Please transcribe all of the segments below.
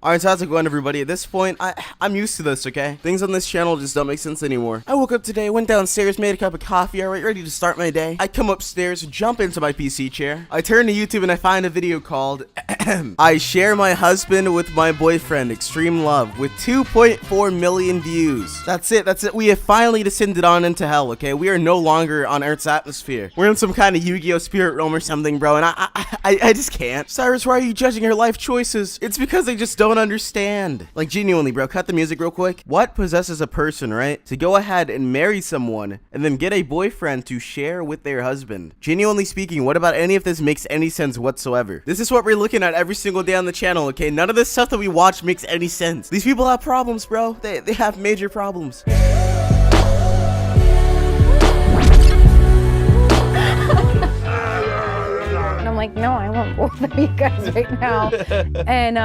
Alright, so how's it going, everybody? At this point, I'm used to this, okay? Things on this channel just don't make sense anymore. I woke up today, went downstairs, made a cup of coffee, alright, ready to start my day. I come upstairs, jump into my PC chair. I turn to YouTube and I find a video called I Share My Husband with My Boyfriend, Extreme Love, with 2.4 million views. That's it. We have finally descended on into hell, okay? We are no longer on Earth's atmosphere. We're in some kind of Yu-Gi-Oh! Spirit realm or something, bro, and I just can't. Cyrus, why are you judging her life choices? It's because they just don't understand. Like, genuinely, bro, cut the music real quick. What possesses a person, right, to go ahead and marry someone and then get a boyfriend to share with their husband? Genuinely speaking, what about any of this makes any sense whatsoever? This is what we're looking at every single day on the channel, okay? None of this stuff that we watch makes any sense. These people have problems, bro. They have major problems. And I'm like, no, I want both of you guys right now. And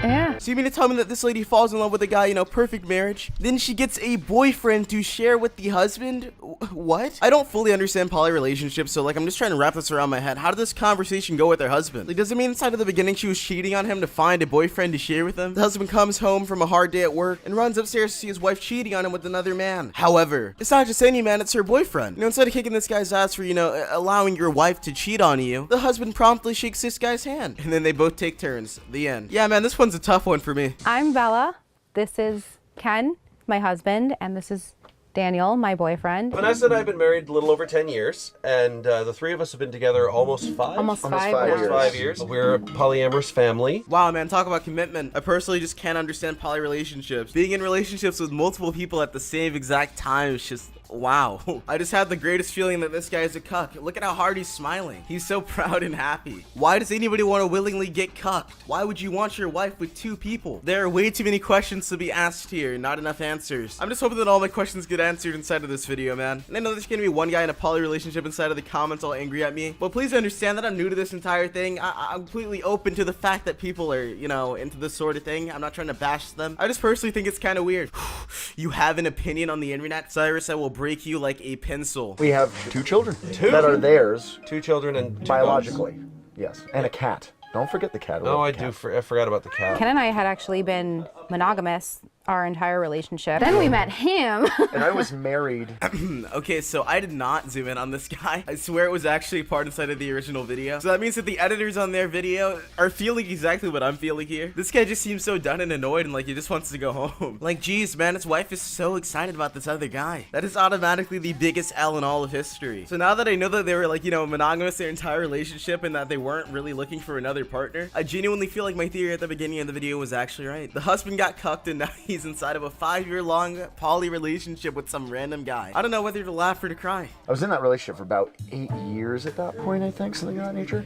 yeah. So you mean to tell me that this lady falls in love with a guy, you know, perfect marriage, then she gets a boyfriend to share with the husband? What? I don't fully understand poly relationships, so like I'm just trying to wrap this around my head. How did this conversation go with her husband? Like, does it mean inside of the beginning she was cheating on him to find a boyfriend to share with him? The husband comes home from a hard day at work and runs upstairs to see his wife cheating on him with another man. However, it's not just any man, it's her boyfriend. You know, instead of kicking this guy's ass for, you know, allowing your wife to cheat on you, the husband promptly shakes this guy's hand, and then they both take turns. The end. Yeah, man, this one's a tough one for me. I'm Bella. This is Ken, my husband, and this is Daniel, my boyfriend. Vanessa and I have been married a little over 10 years, and the three of us have been together almost five. Almost five Almost now. 5 years. We're a polyamorous family. Wow, man, talk about commitment. I personally just can't understand poly relationships. Being in relationships with multiple people at the same exact time is just, wow. I just had the greatest feeling that this guy is a cuck. Look at how hard he's smiling. He's so proud and happy. Why does anybody want to willingly get cucked? Why would you want your wife with two people? There are way too many questions to be asked here, not enough answers. I'm just hoping that all my questions get answered inside of this video, man. And I know there's gonna be one guy in a poly relationship inside of the comments all angry at me, but please understand that I'm new to this entire thing. I'm completely open to the fact that people are, you know, into this sort of thing. I'm not trying to bash them. I just personally think it's kind of weird. You have an opinion on the internet, Cyrus? I will break you like a pencil. We have two children that are theirs 2 children and 2 biologically. Yes, and a cat. Don't forget the cat. Oh, I forgot about the cat. Ken and I had actually been monogamous our entire relationship. Then we met him. And I was married. Okay, so I did not zoom in on this guy. I swear it was actually part inside of the original video. So that means that the editors on their video are feeling exactly what I'm feeling here. This guy just seems so done and annoyed and like he just wants to go home. Like, geez, man, his wife is so excited about this other guy. That is automatically the biggest L in all of history. So now that I know that they were like, you know, monogamous their entire relationship and that they weren't really looking for another partner, I genuinely feel like my theory at the beginning of the video was actually right. The husband got cucked and now he's inside of a 5-year-long poly relationship with some random guy. I don't know whether to laugh or to cry. I was in that relationship for about 8 years at that point, I think, something of that nature.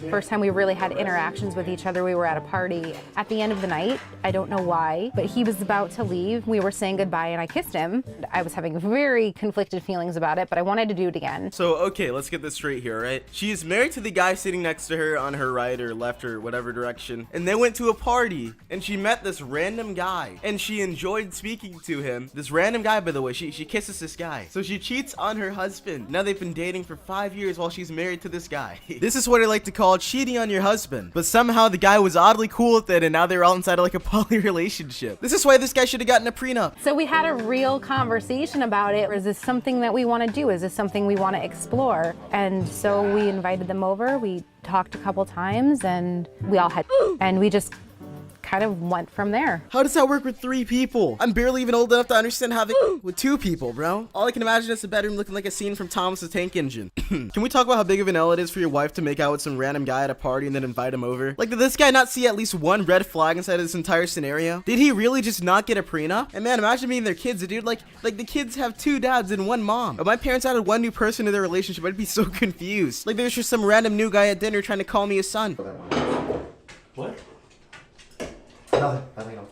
First time we really had interactions with each other, we were at a party. At the end of the night, I don't know why, but he was about to leave. We were saying goodbye and I kissed him. I was having very conflicted feelings about it, but I wanted to do it again. So, okay, let's get this straight here, right? She is married to the guy sitting next to her on her right or left or whatever direction, and they went to a party, and she met this random guy, and she enjoyed speaking to him. This random guy, by the way, she kisses this guy. So she cheats on her husband. Now they've been dating for 5 years while she's married to this guy. This is what I like to call cheating on your husband. But somehow the guy was oddly cool with it, and now they're all inside of like a poly relationship. This is why this guy should have gotten a prenup. So we had a real conversation about it. Is this something that we want to do? Is this something we want to explore? And so we invited them over. We talked a couple times and we all had, and we just kind of went from there. How does that work with 3 people? I'm barely even old enough to understand how they with 2 people, bro. All I can imagine is a bedroom looking like a scene from Thomas the Tank Engine. Can we talk about how big of an L it is for your wife to make out with some random guy at a party and then invite him over? Like, did this guy not see at least one red flag inside of this entire scenario? Did he really just not get a prenup? And man, imagine meeting their kids, dude. Like the kids have 2 dads and 1 mom. If my parents added 1 new person to their relationship, I'd be so confused. Like, there's just some random new guy at dinner trying to call me his son. What? Nothing else.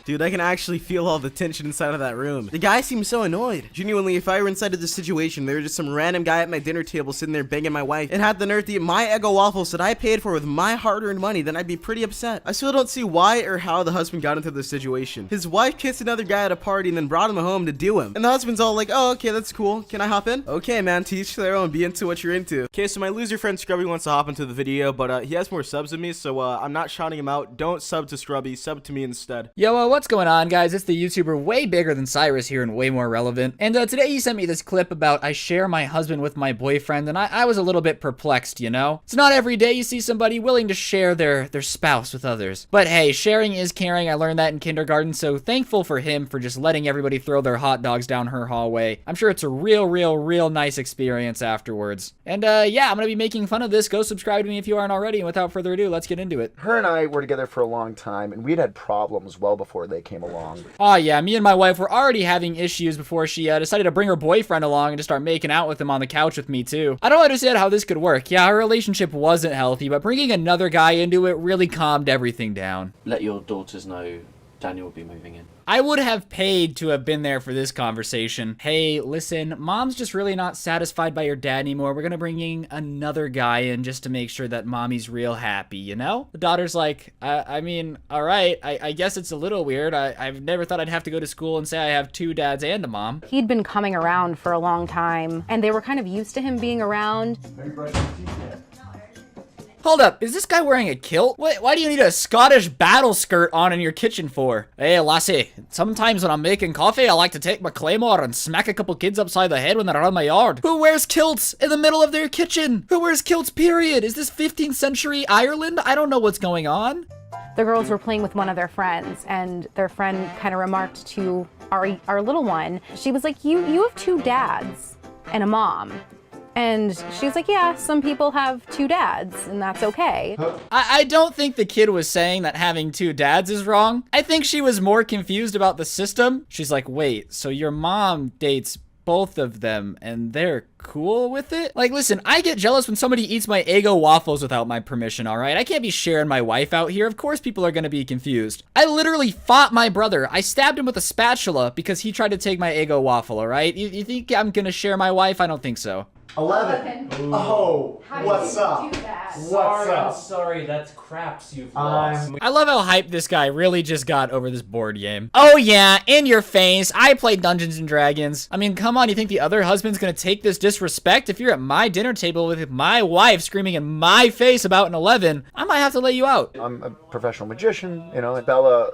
Dude, I can actually feel all the tension inside of that room. The guy seems so annoyed. Genuinely, if I were inside of this situation, there was just some random guy at my dinner table sitting there banging my wife and had the nerve to eat my Eggo waffles that I paid for with my hard-earned money, then I'd be pretty upset. I still don't see why or how the husband got into this situation. His wife kissed another guy at a party and then brought him home to do him. And the husband's all like, oh, okay, that's cool. Can I hop in? Okay, man, teach their own. Be into what you're into. Okay, so my loser friend Scrubby wants to hop into the video, but he has more subs than me, so I'm not shouting him out. Don't sub to Scrubby, sub to me instead. Yo, what's going on, guys? It's the YouTuber way bigger than Cyrus here and way more relevant. And today he sent me this clip about I share my husband with my boyfriend, and I was a little bit perplexed, you know? It's not every day you see somebody willing to share their spouse with others. But hey, sharing is caring. I learned that in kindergarten, so thankful for him for just letting everybody throw their hot dogs down her hallway. I'm sure it's a real nice experience afterwards. And yeah, I'm gonna be making fun of this. Go subscribe to me if you aren't already, and without further ado, let's get into it. Her and I were together for a long time, and we'd had problems well before they came along. Oh yeah, me and my wife were already having issues before she decided to bring her boyfriend along and to start making out with him on the couch with me too. I don't understand how this could work. Yeah, our relationship wasn't healthy, but bringing another guy into it really calmed everything down. Let your daughters know Daniel will be moving in. I would have paid to have been there for this conversation. Hey, listen, mom's just really not satisfied by your dad anymore. We're gonna bring in another guy in just to make sure that mommy's real happy, you know? The daughter's like, I mean, all right, I guess it's a little weird. I've never thought I'd have to go to school and say I have two dads and a mom. He'd been coming around for a long time, and they were kind of used to him being around. Hold up, is this guy wearing a kilt? Why do you need a Scottish battle skirt on in your kitchen for? Hey, lassie, sometimes when I'm making coffee, I like to take my claymore and smack a couple kids upside the head when they're around my yard. Who wears kilts in the middle of their kitchen? Who wears kilts, period? Is this 15th century Ireland? I don't know what's going on. The girls were playing with one of their friends, and their friend kind of remarked to our little one, she was like, you have two dads and a mom. And she's like, yeah, some people have two dads, and that's okay. I don't think the kid was saying that having two dads is wrong. I think she was more confused about the system. She's like, wait, so your mom dates both of them and they're cool with it? Like, listen, I get jealous when somebody eats my Eggo waffles without my permission, all right? I can't be sharing my wife out here. Of course people are gonna be confused. I literally fought my brother. I stabbed him with a spatula because he tried to take my Eggo waffle, all right? You think I'm gonna share my wife? I don't think so. 11. Oh, what's up? What's up? Sorry, that's craps you've lost. I love how hyped this guy really just got over this board game. Oh yeah, in your face. I play Dungeons and Dragons. I mean, come on, you think the other husband's gonna take this disrespect? If you're at my dinner table with my wife screaming in my face about an 11, I might have to let you out. I'm a professional magician, you know, and Bella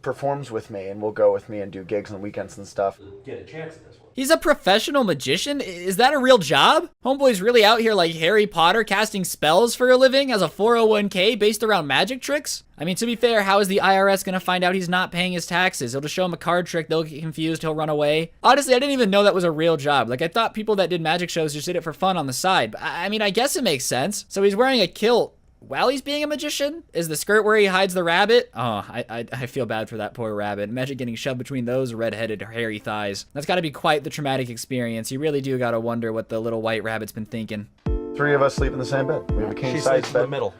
performs with me and will go with me and do gigs on weekends and stuff. Get a chance at this one. He's a professional magician? Is that a real job? Homeboy's really out here like Harry Potter casting spells for a living as a 401k based around magic tricks? I mean, to be fair, how is the IRS gonna find out he's not paying his taxes? He'll just show him a card trick, they'll get confused, he'll run away. Honestly, I didn't even know that was a real job. Like, I thought people that did magic shows just did it for fun on the side. But I mean, I guess it makes sense. So he's wearing a kilt while he's being a magician? Is the skirt where he hides the rabbit? Oh, I feel bad for that poor rabbit. Imagine getting shoved between those red-headed hairy thighs. That's gotta be quite the traumatic experience. You really do gotta wonder what the little white rabbit's been thinking. 3 of us sleep in the same bed. We have a king She size sleeps in bed. the middle.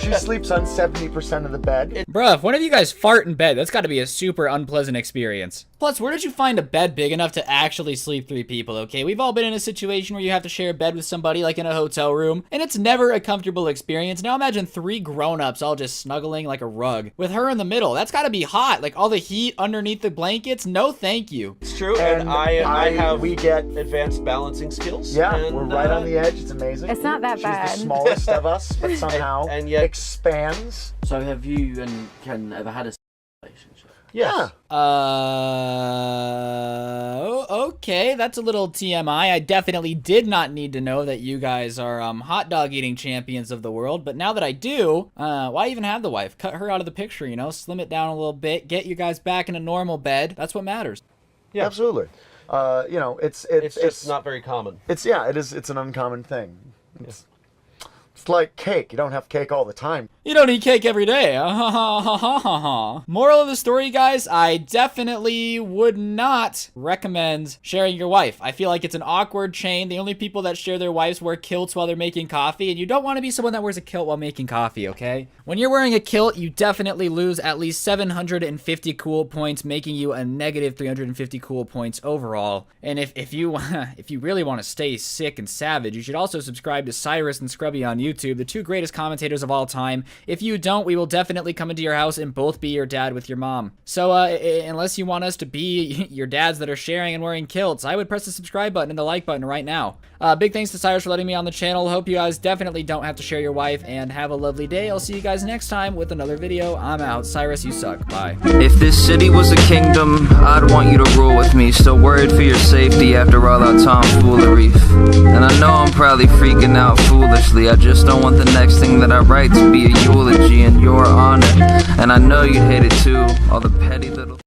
She sleeps on 70% of the bed. Bruh, if one of you guys fart in bed, that's gotta be a super unpleasant experience. Plus, where did you find a bed big enough to actually sleep 3 people, okay? We've all been in a situation where you have to share a bed with somebody, like in a hotel room, and it's never a comfortable experience. Now imagine 3 grown-ups all just snuggling like a rug, with her in the middle. That's gotta be hot. Like, all the heat underneath the blankets? No thank you. It's true, and I have we get advanced balancing skills. yeah, and, we're right on the edge. It's amazing. It's not that bad. She's the smallest of us, but somehow and yet- expands. So have you and Ken ever had a relationship? Yes. Okay, that's a little TMI. I definitely did not need to know that you guys are hot dog eating champions of the world, but now that I do, why even have the wife? Cut her out of the picture, you know, slim it down a little bit, get you guys back in a normal bed. That's what matters. Yeah. Absolutely. You know, it's just not very common. It's yeah, it is. It's an uncommon thing. It's like cake. You don't have cake all the time. You don't eat cake every day. Moral of the story, guys, I definitely would not recommend sharing your wife. I feel like it's an awkward chain. The only people that share their wives wear kilts while they're making coffee, and you don't want to be someone that wears a kilt while making coffee, okay? When you're wearing a kilt, you definitely lose at least 750 cool points, making you a negative 350 cool points overall. And if you really want to stay sick and savage, you should also subscribe to Cyrus and Scrubby on YouTube, the two greatest commentators of all time. If you don't, we will definitely come into your house and both be your dad with your mom. So unless you want us to be your dads that are sharing and wearing kilts, I would press the subscribe button and the like button right now. Big thanks to Cyrus for letting me on the channel. Hope you guys definitely don't have to share your wife, and have a lovely day. I'll see you guys next time with another video. I'm out. Cyrus, you suck. Bye. If this city was a kingdom, I'd want you to rule with me. Still worried for your safety after all that tomfoolery. And I know I'm probably freaking out foolishly. I just don't want the next thing that I write to be a eulogy in your honor. And I know you'd hate it too, all the petty little